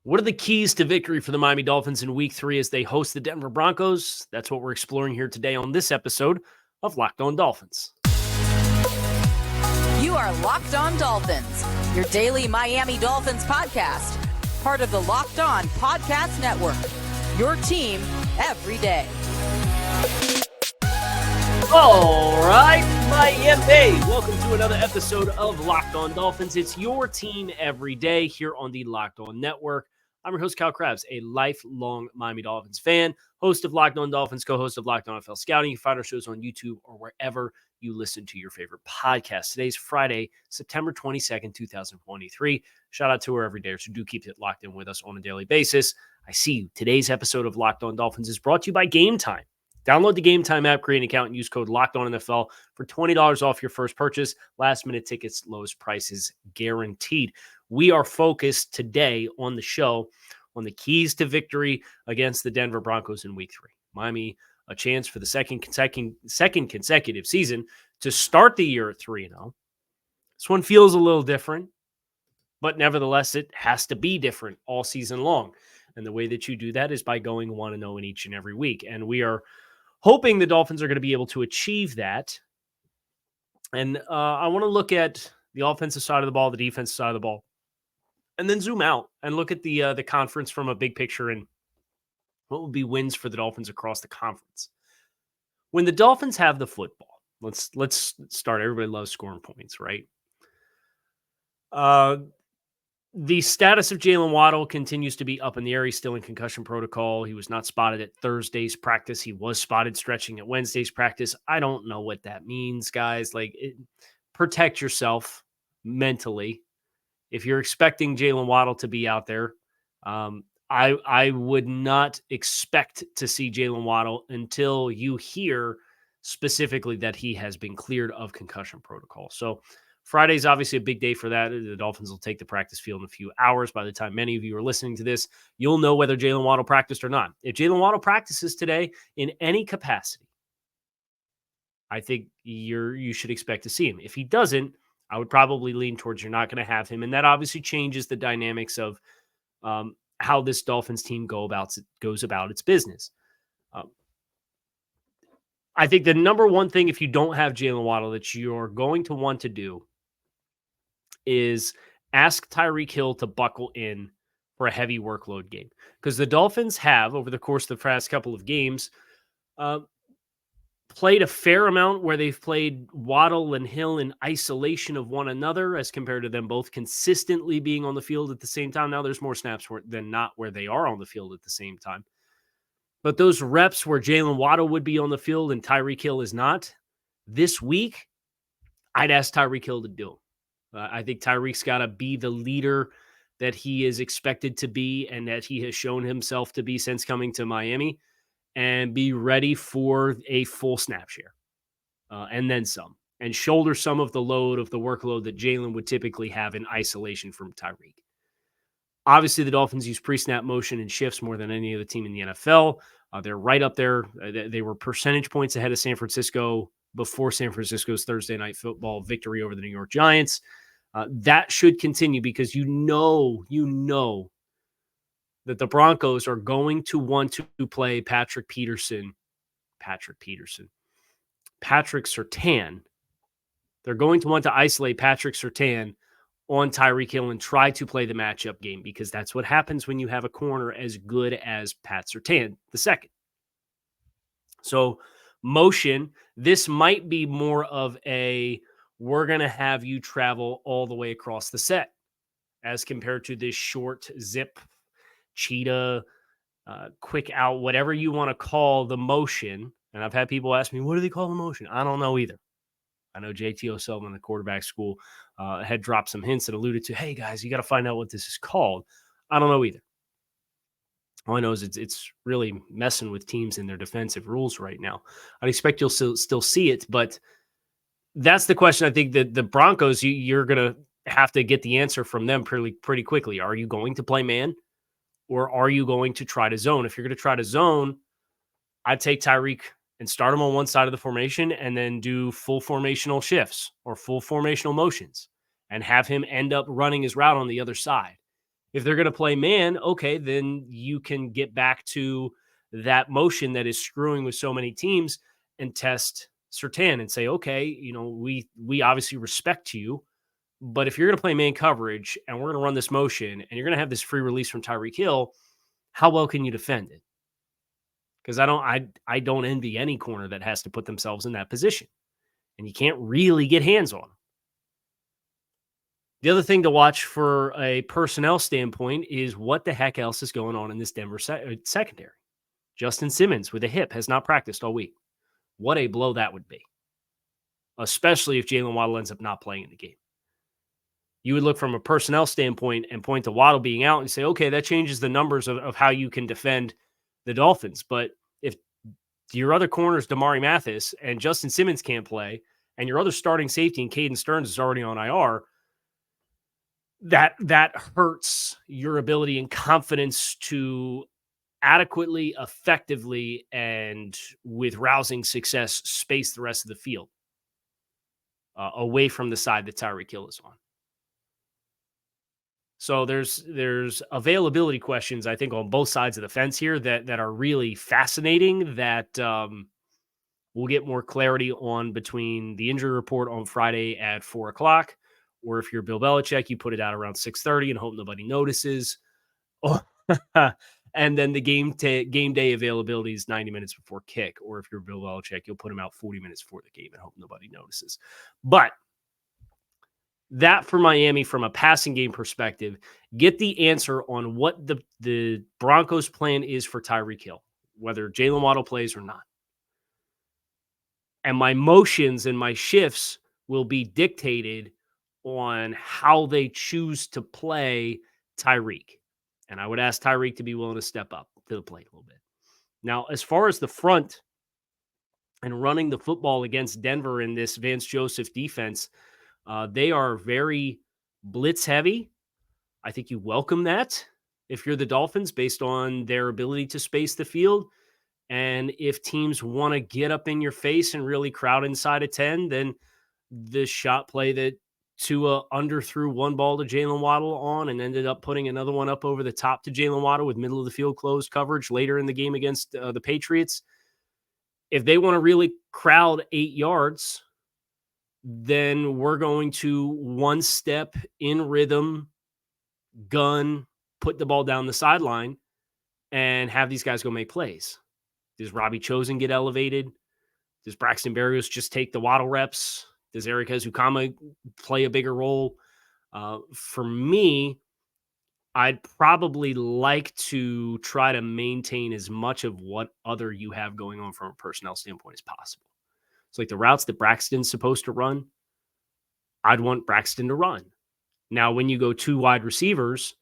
What are the keys to victory for the Miami Dolphins in Week 3 as they host the Denver Broncos? That's what we're exploring here today on this episode of Locked On Dolphins. You are Locked On Dolphins, your daily Miami Dolphins podcast, part of the Locked On Podcast Network, your team every day. All right, Miami. Welcome to another episode of Locked On Dolphins. It's your team every day here on the Locked On Network. I'm your host, Kyle Krabs, a lifelong Miami Dolphins fan, host of Locked On Dolphins, co-host of Locked On NFL Scouting. You find our shows on YouTube or wherever you listen to your favorite podcast. Today's Friday, September 22nd, 2023. Shout out to our everydayers who do keep it locked in with us on a daily basis. I see you. Today's episode of Locked On Dolphins is brought to you by Gametime. Download the Gametime app, create an account, and use code LOCKEDONNFL for $20 off your first purchase. Last-minute tickets, lowest prices guaranteed. We are focused today on the show on the keys to victory against the Denver Broncos in Week 3. Miami, a chance for the second consecutive season to start the year at 3-0. This one feels a little different, but nevertheless, it has to be different all season long. And the way that you do that is by going 1-0 in each and every week. And we are hoping the Dolphins are going to be able to achieve that. And I want to look at the offensive side of the ball, the defensive side of the ball, and then zoom out and look at the conference from a big picture and what would be wins for the Dolphins across the conference. When the Dolphins have the football, let's start. Everybody loves scoring points, right? The status of Jalen Waddle continues to be up in the air. He's still in concussion protocol. He was not spotted at Thursday's practice. He was spotted stretching at Wednesday's practice. I don't know what that means, guys. Protect yourself mentally. If you're expecting Jalen Waddle to be out there, I would not expect to see Jalen Waddle until you hear specifically that he has been cleared of concussion protocol. So Friday's obviously a big day for that. The Dolphins will take the practice field in a few hours. By the time many of you are listening to this, you'll know whether Jalen Waddle practiced or not. If Jalen Waddle practices today in any capacity, I think you should expect to see him. If he doesn't, I would probably lean towards you're not going to have him. And that obviously changes the dynamics of how this Dolphins team goes about its business. I think the number one thing, if you don't have Jalen Waddle, that you're going to want to do is ask Tyreek Hill to buckle in for a heavy workload game. Because the Dolphins have, over the course of the past couple of games, played a fair amount where they've played Waddle and Hill in isolation of one another as compared to them both consistently being on the field at the same time. Now there's more snaps than not where they are on the field at the same time. But those reps where Jalen Waddle would be on the field and Tyreek Hill is not, this week, I'd ask Tyreek Hill to do them. I think Tyreek's got to be the leader that he is expected to be and that he has shown himself to be since coming to Miami, and be ready for a full snap share and then some, and shoulder some of the load of the workload that Jalen would typically have in isolation from Tyreek. Obviously, the Dolphins use pre-snap motion and shifts more than any other team in the NFL. They're right up there. They were percentage points ahead of San Francisco before San Francisco's Thursday night football victory over the New York Giants. That should continue because you know that the Broncos are going to want to play Patrick Surtain. They're going to want to isolate Patrick Surtain on Tyreek Hill and try to play the matchup game because that's what happens when you have a corner as good as Pat Surtain II. So motion, this might be more of we're going to have you travel all the way across the set as compared to this short zip, cheetah, quick out, whatever you want to call the motion. And I've had people ask me, what do they call the motion? I don't know either. I know JT O'Sullivan, the quarterback school, had dropped some hints and alluded to, hey, guys, you got to find out what this is called. I don't know either. All I know is it's really messing with teams in their defensive rules right now. I'd expect you'll still see it, but that's the question. I think that the Broncos, you're going to have to get the answer from them pretty quickly. Are you going to play man? Or are you going to try to zone? If you're going to try to zone, I'd take Tyreek and start him on one side of the formation and then do full formational shifts or full formational motions and have him end up running his route on the other side. If they're going to play man, okay, then you can get back to that motion that is screwing with so many teams and test Surtain and say, okay, we obviously respect you, but if you're going to play man coverage and we're going to run this motion and you're going to have this free release from Tyreek Hill, how well can you defend it? Because I don't envy any corner that has to put themselves in that position, and you can't really get hands on them. The other thing to watch for a personnel standpoint is what the heck else is going on in this Denver secondary. Justin Simmons with a hip has not practiced all week. What a blow that would be, especially if Jalen Waddle ends up not playing in the game. You would look from a personnel standpoint and point to Waddle being out and say, okay, that changes the numbers of how you can defend the Dolphins. But if your other corner is Damari Mathis and Justin Simmons can't play, and your other starting safety and Caden Stearns is already on IR, that hurts your ability and confidence to adequately, effectively, and with rousing success space the rest of the field away from the side that Tyreek Hill is on. So there's availability questions, I think, on both sides of the fence here that are really fascinating that we'll get more clarity on between the injury report on Friday at 4 o'clock, or if you're Bill Belichick, you put it out around 6:30 and hope nobody notices. Oh, and then the game day availability is 90 minutes before kick, or if you're Bill Belichick, you'll put them out 40 minutes before the game and hope nobody notices. But that for Miami, from a passing game perspective, get the answer on what the Broncos' plan is for Tyreek Hill, whether Jalen Waddle plays or not. And my motions and my shifts will be dictated on how they choose to play Tyreek. And I would ask Tyreek to be willing to step up to the plate a little bit. Now, as far as the front and running the football against Denver in this Vance Joseph defense, they are very blitz heavy. I think you welcome that if you're the Dolphins based on their ability to space the field. And if teams want to get up in your face and really crowd inside of 10, then the shot play that Tua underthrew one ball to Jalen Waddle on and ended up putting another one up over the top to Jalen Waddle with middle of the field closed coverage later in the game against the Patriots. If they want to really crowd 8 yards, then we're going to one step in rhythm, gun, put the ball down the sideline, and have these guys go make plays. Does Robbie Chosen get elevated? Does Braxton Berrios just take the Waddle reps? Does Eric Ezukama play a bigger role? For me, I'd probably like to try to maintain as much of what other you have going on from a personnel standpoint as possible. It's like the routes that Braxton's supposed to run, I'd want Braxton to run. Now, when you go 2 wide receivers,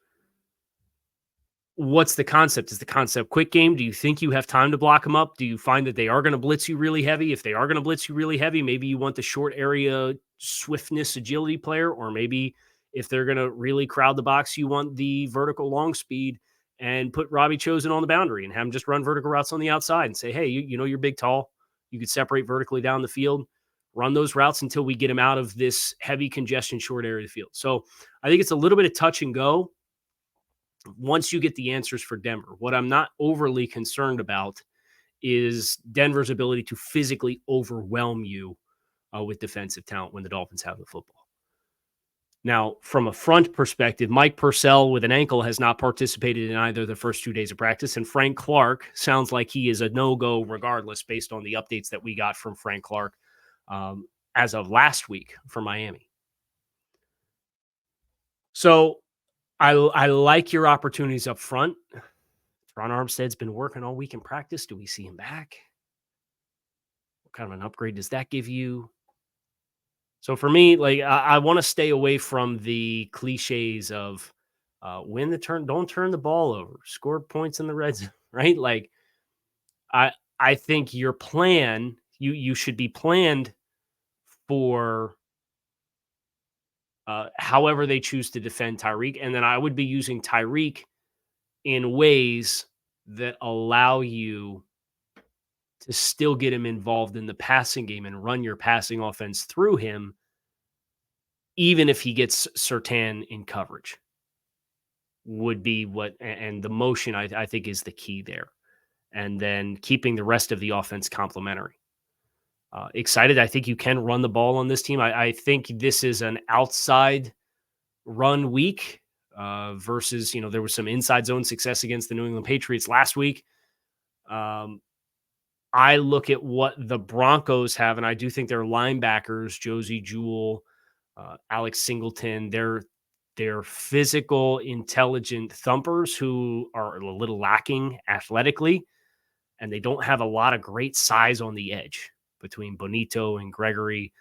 what's the concept? Is the concept quick game? Do you think you have time to block them up? Do you find that they are going to blitz you really heavy? If they are going to blitz you really heavy, maybe you want the short area swiftness, agility player, or maybe if they're going to really crowd the box, you want the vertical long speed and put Robbie Chosen on the boundary and have him just run vertical routes on the outside and say, hey, you know, you're big, tall. You could separate vertically down the field, run those routes until we get him out of this heavy congestion short area of the field. So I think it's a little bit of touch and go once you get the answers for Denver. What I'm not overly concerned about is Denver's ability to physically overwhelm you with defensive talent when the Dolphins have the football. Now, from a front perspective, Mike Purcell with an ankle has not participated in either of the first 2 days of practice, and Frank Clark sounds like he is a no-go regardless based on the updates that we got from Frank Clark as of last week for Miami. So I like your opportunities up front. Ron Armstead's been working all week in practice. Do we see him back? What kind of an upgrade does that give you? So for me, like I want to stay away from the cliches of win the turn, don't turn the ball over, score points in the red zone, right? Like I think your plan, you should be planned for however they choose to defend Tyreek. And then I would be using Tyreek in ways that allow you to still get him involved in the passing game and run your passing offense through him, even if he gets Surtain in coverage. would be and the motion I think is the key there. And then keeping the rest of the offense complementary. Excited. I think you can run the ball on this team. I think this is an outside run week versus, there was some inside zone success against the New England Patriots last week. I look at what the Broncos have, and I do think their linebackers, Josie Jewell, Alex Singleton, they're physical, intelligent thumpers who are a little lacking athletically, and they don't have a lot of great size on the edge between Bonito and Gregory.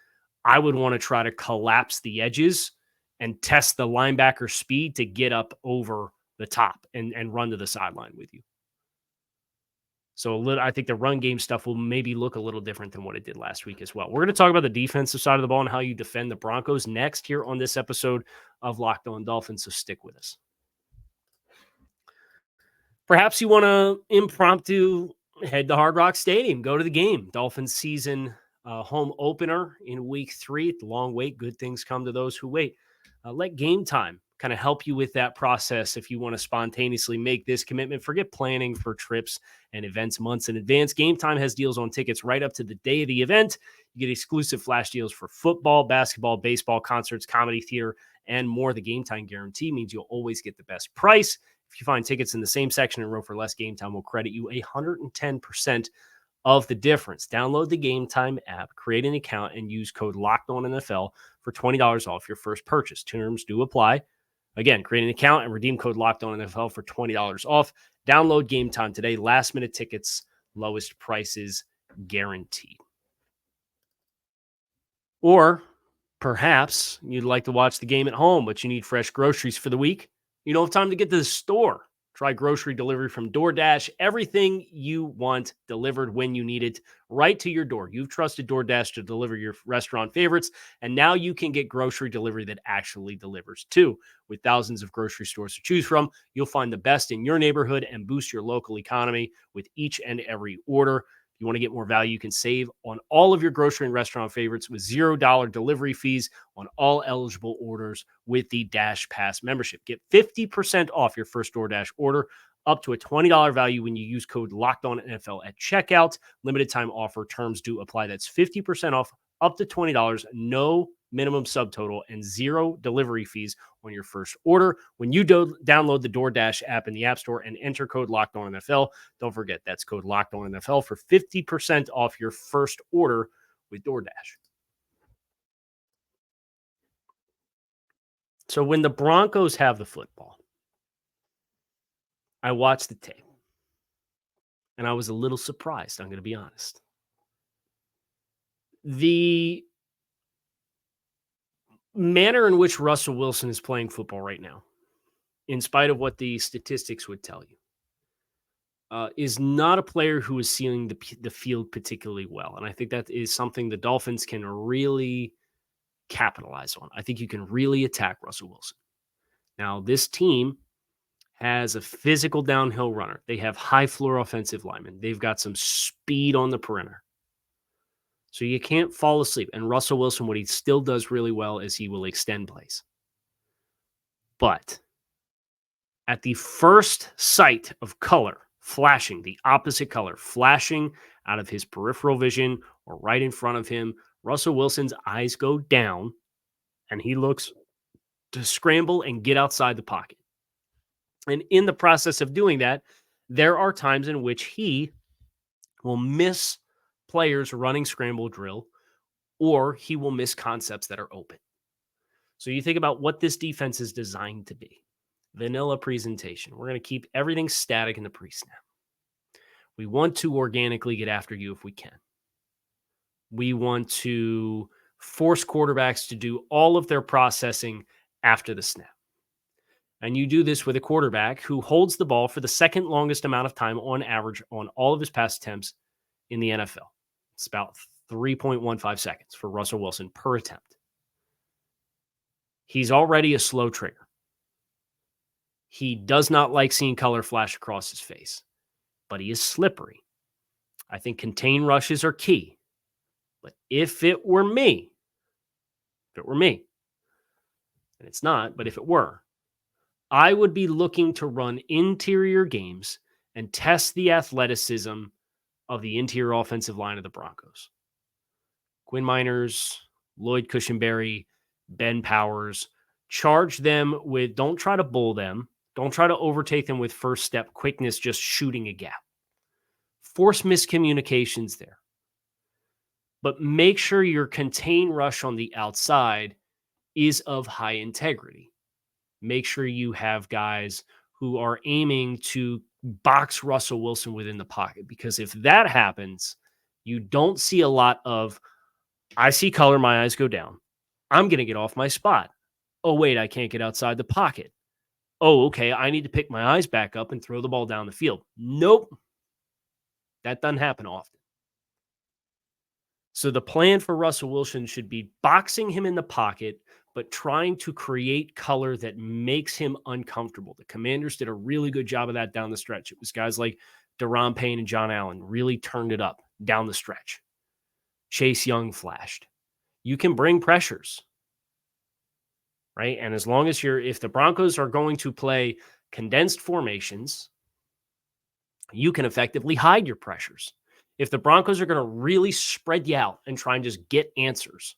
I would want to try to collapse the edges and test the linebacker speed to get up over the top and run to the sideline with you. So I think the run game stuff will maybe look a little different than what it did last week as well. We're going to talk about the defensive side of the ball and how you defend the Broncos next here on this episode of Locked On Dolphins, so stick with us. Perhaps you want to impromptu head to Hard Rock Stadium, go to the game. Dolphins season home opener in week 3. The long wait, good things come to those who wait. Let Gametime kind of help you with that process if you want to spontaneously make this commitment. Forget planning for trips and events months in advance. Gametime has deals on tickets right up to the day of the event. You get exclusive flash deals for football, basketball, baseball, concerts, comedy, theater, and more. The Gametime guarantee means you'll always get the best price. If you find tickets in the same section and row for less, Gametime will credit you 110% of the difference. Download the Gametime app, create an account, and use code LOCKEDONNFL for $20 off your first purchase. Terms do apply. Again, create an account and redeem code LOCKEDONNFL for $20 off. Download Gametime today. Last-minute tickets, lowest prices guaranteed. Or perhaps you'd like to watch the game at home, but you need fresh groceries for the week. You don't have time to get to the store. Try grocery delivery from DoorDash. Everything you want delivered when you need it, right to your door. You've trusted DoorDash to deliver your restaurant favorites, and now you can get grocery delivery that actually delivers too. With thousands of grocery stores to choose from, you'll find the best in your neighborhood and boost your local economy with each and every order. If you want to get more value, you can save on all of your grocery and restaurant favorites with $0 delivery fees on all eligible orders with the Dash Pass membership. Get 50% off your first DoorDash order, up to a $20 value when you use code LOCKEDONNFL at checkout. Limited time offer. Terms do apply. That's 50% off, up to $20, no minimum subtotal, and $0 delivery fees on your first order when you download the DoorDash app in the App Store and enter code LOCKEDONNFL. Don't forget, that's code LOCKEDONNFL for 50% off your first order with DoorDash. So when the Broncos have the football, I watched the tape, and I was a little surprised, I'm going to be honest. The manner in which Russell Wilson is playing football right now, in spite of what the statistics would tell you, is not a player who is seeing the field particularly well. And I think that is something the Dolphins can really capitalize on. I think you can really attack Russell Wilson. Now, this team has a physical downhill runner. They have high floor offensive linemen. They've got some speed on the perimeter. So you can't fall asleep. And Russell Wilson, what he still does really well is he will extend plays. But at the first sight of color flashing, the opposite color flashing out of his peripheral vision or right in front of him, Russell Wilson's eyes go down and he looks to scramble and get outside the pocket. And in the process of doing that, there are times in which he will miss players running scramble drill, or he will miss concepts that are open. So you think about what this defense is designed to be. Vanilla presentation. We're going to keep everything static in the pre-snap. We want to organically get after you if we can. We want to force quarterbacks to do all of their processing after the snap. And you do this with a quarterback who holds the ball for the second longest amount of time on average on all of his pass attempts in the NFL. It's about 3.15 seconds for Russell Wilson per attempt. He's already a slow trigger. He does not like seeing color flash across his face, but he is slippery. I think contain rushes are key. But if it were me, and it's not, but if it were, I would be looking to run interior games and test the athleticism of the interior offensive line of the Broncos. Quinn Miners, Lloyd Cushenberry, Ben Powers. Charge them with, don't try to bull them. Don't try to overtake them with first step quickness, just shooting a gap. Force miscommunications there. But make sure your contain rush on the outside is of high integrity. Make sure you have guys who are aiming to box Russell Wilson within the pocket, because if that happens, you don't see a lot of, I see color, my eyes go down. I'm going to get off my spot. Oh, wait, I can't get outside the pocket. Oh, okay, I need to pick my eyes back up and throw the ball down the field. Nope. That doesn't happen often. So the plan for Russell Wilson should be boxing him in the pocket, but trying to create color that makes him uncomfortable. The Commanders did a really good job of that down the stretch. It was guys like Daron Payne and John Allen really turned it up down the stretch. Chase Young flashed. You can bring pressures, right? And as long as if the Broncos are going to play condensed formations, you can effectively hide your pressures. If the Broncos are going to really spread you out and try and just get answers,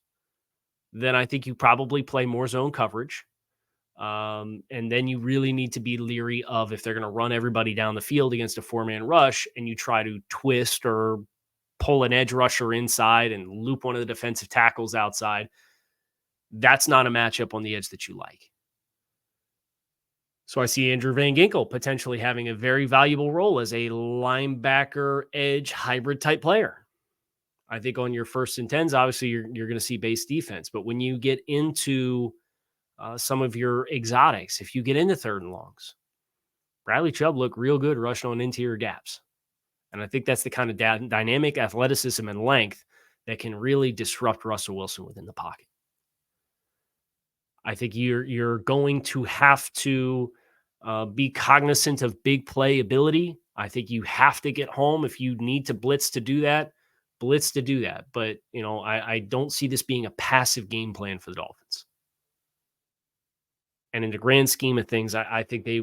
then I think you probably play more zone coverage. And then you really need to be leery of, if they're going to run everybody down the field against a 4-man rush and you try to twist or pull an edge rusher inside and loop one of the defensive tackles outside, that's not a matchup on the edge that you like. So I see Andrew Van Ginkel potentially having a very valuable role as a linebacker edge hybrid type player. I think on your 1st and 10s, obviously you're going to see base defense, but when you get into some of your exotics, if you get into 3rd and longs, Bradley Chubb looked real good rushing on interior gaps. And I think that's the kind of dynamic athleticism and length that can really disrupt Russell Wilson within the pocket. I think you're going to have to be cognizant of big play ability. I think you have to get home. If you need to blitz to do that. But, I don't see this being a passive game plan for the Dolphins. And in the grand scheme of things, I think they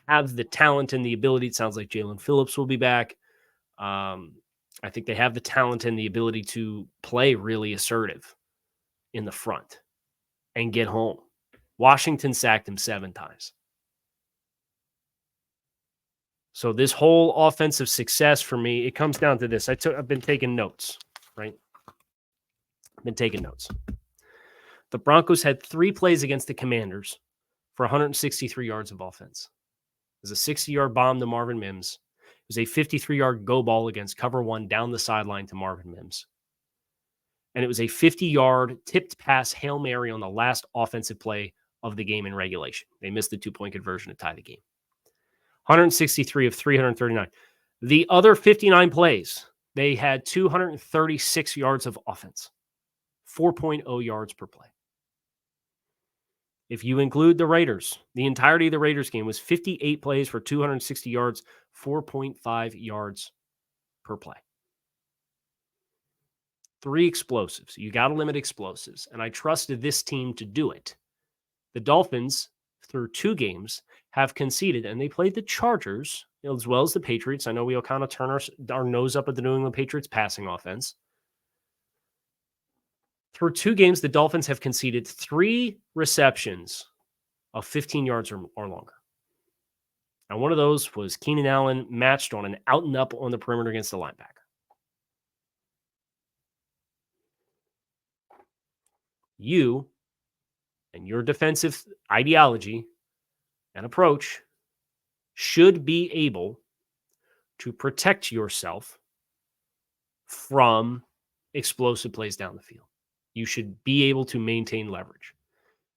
have the talent and the ability. It sounds like Jalen Phillips will be back. I think they have the talent and the ability to play really assertive in the front and get home. Washington sacked him 7 times. So this whole offensive success for me, it comes down to this. I've been taking notes, right? I've been taking notes. The Broncos had 3 plays against the Commanders for 163 yards of offense. It was a 60-yard bomb to Marvin Mims. It was a 53-yard go ball against cover 1 down the sideline to Marvin Mims. And it was a 50-yard tipped pass Hail Mary on the last offensive play of the game in regulation. They missed the 2-point conversion to tie the game. 163 of 339. The other 59 plays, they had 236 yards of offense, 4.0 yards per play. If you include the Raiders, the entirety of the Raiders game was 58 plays for 260 yards, 4.5 yards per play. 3 explosives. You got to limit explosives, and I trusted this team to do it. The Dolphins, through 2 games, have conceded, and they played the Chargers as well as the Patriots. I know we'll kind of turn our nose up at the New England Patriots passing offense. Through 2 games, the Dolphins have conceded 3 receptions of 15 yards or longer. And one of those was Keenan Allen matched on an out and up on the perimeter against the linebacker. You and your defensive ideology and approach should be able to protect yourself from explosive plays down the field. You should be able to maintain leverage.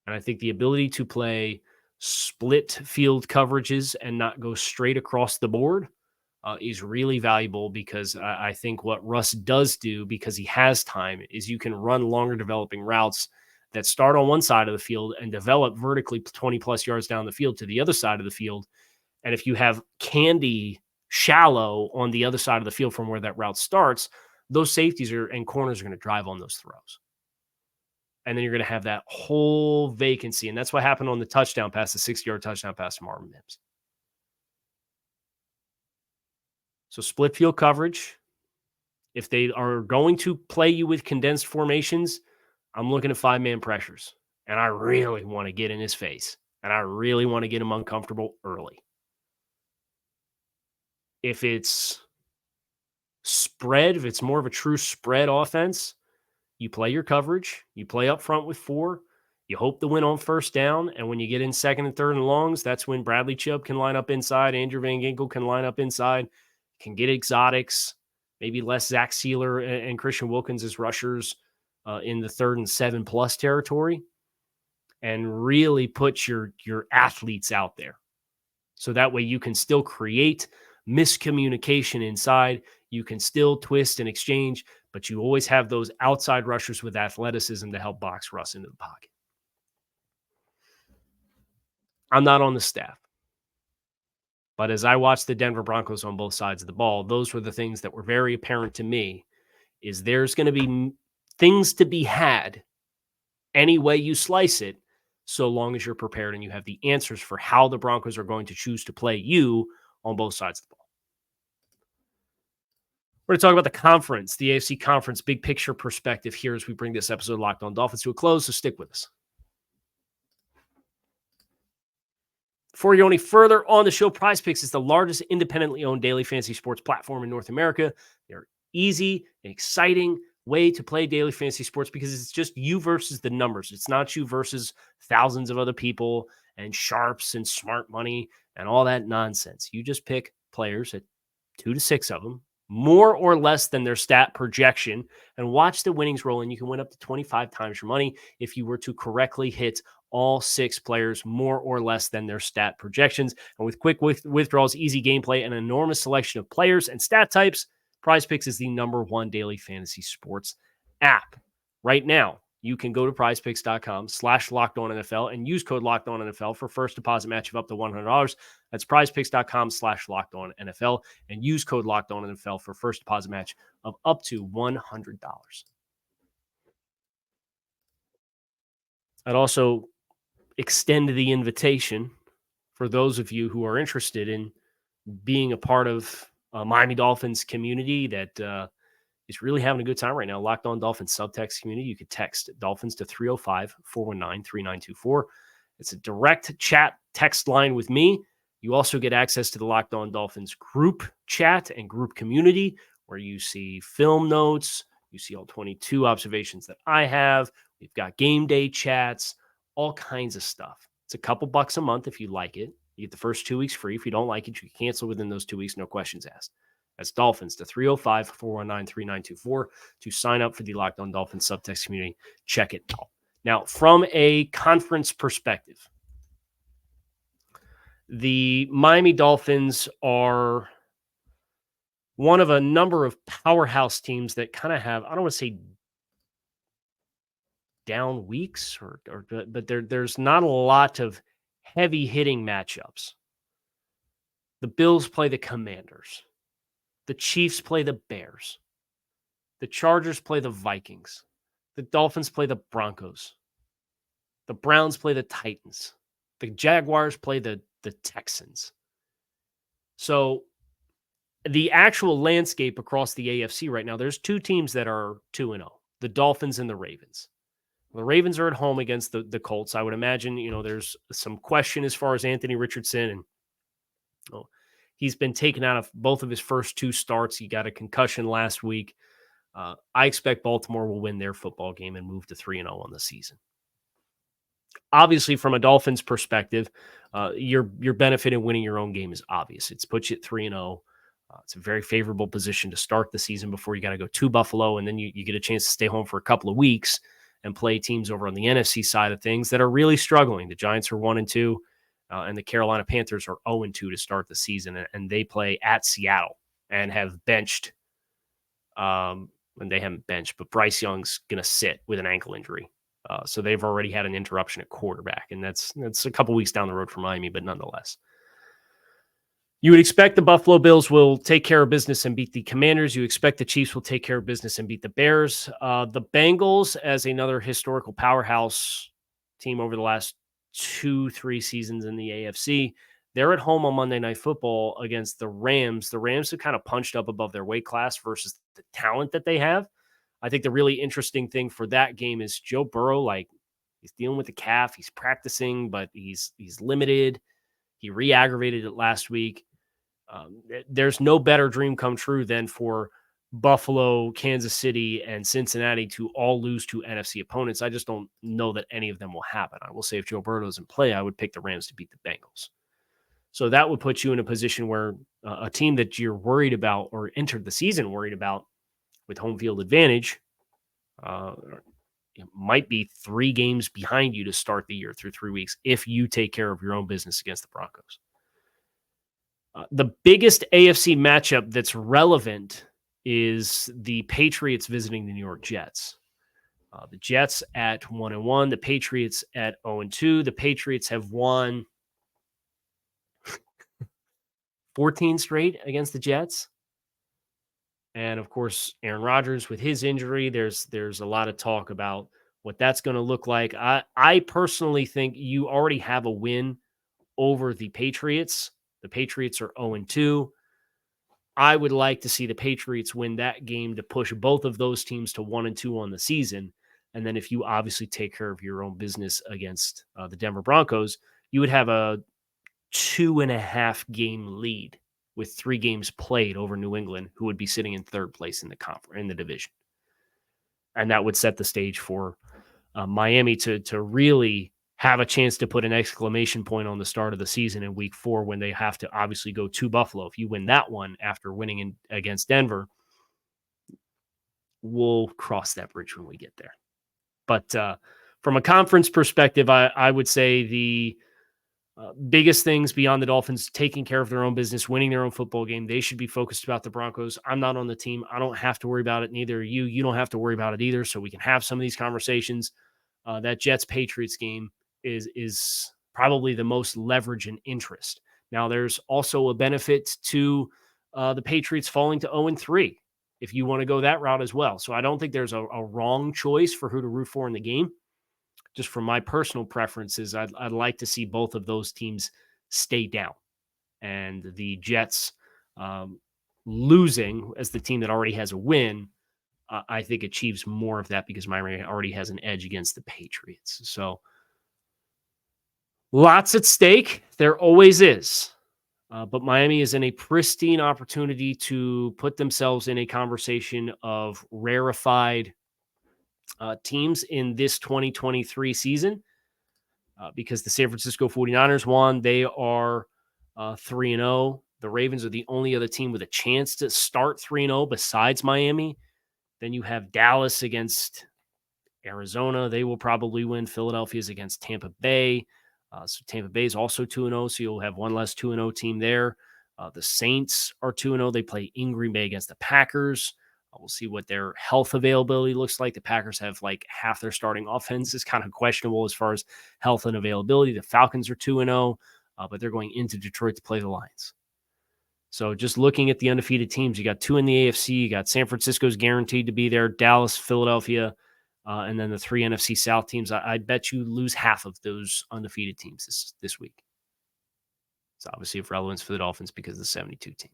And I think the ability to play split field coverages and not go straight across the board is really valuable, because I think what Russ does do, because he has time, is you can run longer developing routes that start on one side of the field and develop vertically 20 plus yards down the field to the other side of the field. And if you have candy shallow on the other side of the field from where that route starts, those safeties and corners are going to drive on those throws. And then you're going to have that whole vacancy. And that's what happened on the touchdown pass, the 60-yard touchdown pass to Marvin Mims. So split field coverage. If they are going to play you with condensed formations, I'm looking at 5-man pressures. And I really want to get in his face. And I really want to get him uncomfortable early. If it's spread, if it's more of a true spread offense, you play your coverage, you play up front with 4, you hope to win on first down, and when you get in second and third and longs, that's when Bradley Chubb can line up inside, Andrew Van Ginkel can line up inside, can get exotics, maybe less Zach Sealer and Christian Wilkins as rushers in the 3rd and 7+ territory, and really put your athletes out there. So that way you can still create miscommunication inside. You can still twist and exchange, but you always have those outside rushers with athleticism to help box Russ into the pocket. I'm not on the staff, but as I watched the Denver Broncos on both sides of the ball, those were the things that were very apparent to me, is there's going to be things to be had any way you slice it, so long as you're prepared and you have the answers for how the Broncos are going to choose to play you on both sides of the ball. We're going to talk about the conference, the AFC conference, big picture perspective here as we bring this episode of Locked On Dolphins to a close, so stick with us. Before we go any further on the show, PrizePicks is the largest independently owned daily fantasy sports platform in North America. They're easy and exciting way to play daily fantasy sports because it's just you versus the numbers. It's not you versus thousands of other people and sharps and smart money and all that nonsense. You just pick players at 2 to 6 of them, more or less than their stat projection, and watch the winnings roll, and you can win up to 25 times your money if you were to correctly hit all 6 players more or less than their stat projections. And with quick withdrawals, easy gameplay, and an enormous selection of players and stat types, PrizePicks is the #1 daily fantasy sports app. Right now, you can go to prizepicks.com/LockedOnNFL and use code LockedOnNFL for first deposit match of up to $100. That's prizepicks.com/LockedOnNFL and use code LockedOnNFL for first deposit match of up to $100. I'd also extend the invitation for those of you who are interested in being a part of a Miami Dolphins community that is really having a good time right now. Locked On Dolphins subtext community. You could text Dolphins to 305-419-3924. It's a direct chat text line with me. You also get access to the Locked On Dolphins group chat and group community where you see film notes. You see all 22 observations that I have. We've got game day chats, all kinds of stuff. It's a couple bucks a month if you like it. You get the first 2 weeks free. If you don't like it, you can cancel within those 2 weeks, no questions asked. That's Dolphins to 305-419-3924 to sign up for the Locked On Dolphins subtext community. Check it out. Now, from a conference perspective, the Miami Dolphins are one of a number of powerhouse teams that kind of have, I don't want to say down weeks, but there's not a lot of heavy hitting matchups. The Bills play the Commanders. The Chiefs play the Bears. The Chargers play the Vikings. The Dolphins play the Broncos. The Browns play the Titans. The Jaguars play the Texans. So the actual landscape across the AFC right now, there's 2 teams that are 2-0, the Dolphins and the Ravens. The Ravens are at home against the Colts. I would imagine, there's some question as far as Anthony Richardson, and he's been taken out of both of his first 2 starts. He got a concussion last week. I expect Baltimore will win their football game and move to 3-0 on the season. Obviously, from a Dolphins perspective, your benefit in winning your own game is obvious. It's put you at 3-0. It's a very favorable position to start the season before you got to go to Buffalo, and then you get a chance to stay home for a couple of weeks and play teams over on the NFC side of things that are really struggling. The Giants are 1-2, and the Carolina Panthers are 0-2 to start the season, and they play at Seattle and have benched. And they haven't benched, but Bryce Young's going to sit with an ankle injury. So they've already had an interruption at quarterback, and that's a couple weeks down the road for Miami, but nonetheless. You would expect the Buffalo Bills will take care of business and beat the Commanders. You expect the Chiefs will take care of business and beat the Bears. The Bengals, as another historical powerhouse team over the last 2-3 seasons in the AFC, they're at home on Monday Night Football against the Rams. The Rams have kind of punched up above their weight class versus the talent that they have. I think the really interesting thing for that game is Joe Burrow, like, he's dealing with the calf. He's practicing, but he's limited. He re-aggravated it last week. There's no better dream come true than for Buffalo, Kansas City, and Cincinnati to all lose to NFC opponents. I just don't know that any of them will happen. I will say if Joe Burrow doesn't play, I would pick the Rams to beat the Bengals. So that would put you in a position where a team that you're worried about or entered the season worried about with home field advantage it might be 3 games behind you to start the year through 3 weeks if you take care of your own business against the Broncos. The biggest AFC matchup that's relevant is the Patriots visiting the New York Jets. The Jets at 1-1, the Patriots at 0-2. The Patriots have won 14 straight against the Jets. And of course, Aaron Rodgers with his injury, there's a lot of talk about what that's going to look like. I personally think you already have a win over the Patriots. The Patriots are 0-2. I would like to see the Patriots win that game to push both of those teams to 1-2 on the season. And then if you obviously take care of your own business against the Denver Broncos, you would have a 2.5 game lead with 3 games played over New England, who would be sitting in 3rd place in the division. And that would set the stage for Miami to really have a chance to put an exclamation point on the start of the season in week 4 when they have to obviously go to Buffalo. If you win that one after winning against Denver, we'll cross that bridge when we get there. But from a conference perspective, I would say the biggest things beyond the Dolphins taking care of their own business, winning their own football game, they should be focused about the Broncos. I'm not on the team. I don't have to worry about it. Neither are you. You don't have to worry about it either. So we can have some of these conversations. That Jets-Patriots game is probably the most leverage and interest. Now, there's also a benefit to the Patriots falling to 0-3 if you want to go that route as well. So I don't think there's a wrong choice for who to root for in the game. Just from my personal preferences, I'd like to see both of those teams stay down. And the Jets losing as the team that already has a win, I think achieves more of that because Miami already has an edge against the Patriots. So lots at stake. There always is. But Miami is in a pristine opportunity to put themselves in a conversation of rarefied teams in this 2023 season because the San Francisco 49ers won. They are 3-0. The Ravens are the only other team with a chance to start 3-0 besides Miami. Then you have Dallas against Arizona. They will probably win. Philadelphia's against Tampa Bay. So Tampa Bay is also 2-0, so you'll have one less 2-0 team there. The Saints are 2-0. They play in Green Bay against the Packers. We'll see what their health availability looks like. The Packers have like half their starting offense is kind of questionable as far as health and availability. The Falcons are 2-0, but they're going into Detroit to play the Lions. So just looking at the undefeated teams, you got 2 in the AFC. You got San Francisco's guaranteed to be there, Dallas, Philadelphia, and then the 3 NFC South teams. I'd bet you lose half of those undefeated teams this week. It's obviously of relevance for the Dolphins because of the 72 team.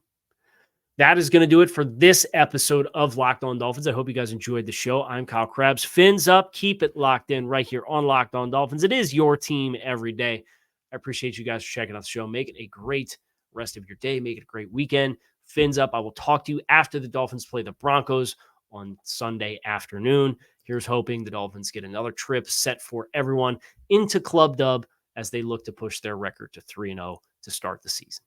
That is going to do it for this episode of Locked On Dolphins. I hope you guys enjoyed the show. I'm Kyle Krabs. Fins up. Keep it locked in right here on Locked On Dolphins. It is your team every day. I appreciate you guys for checking out the show. Make it a great rest of your day. Make it a great weekend. Fins up. I will talk to you after the Dolphins play the Broncos on Sunday afternoon. Here's hoping the Dolphins get another trip set for everyone into Club Dub as they look to push their record to 3-0 to start the season.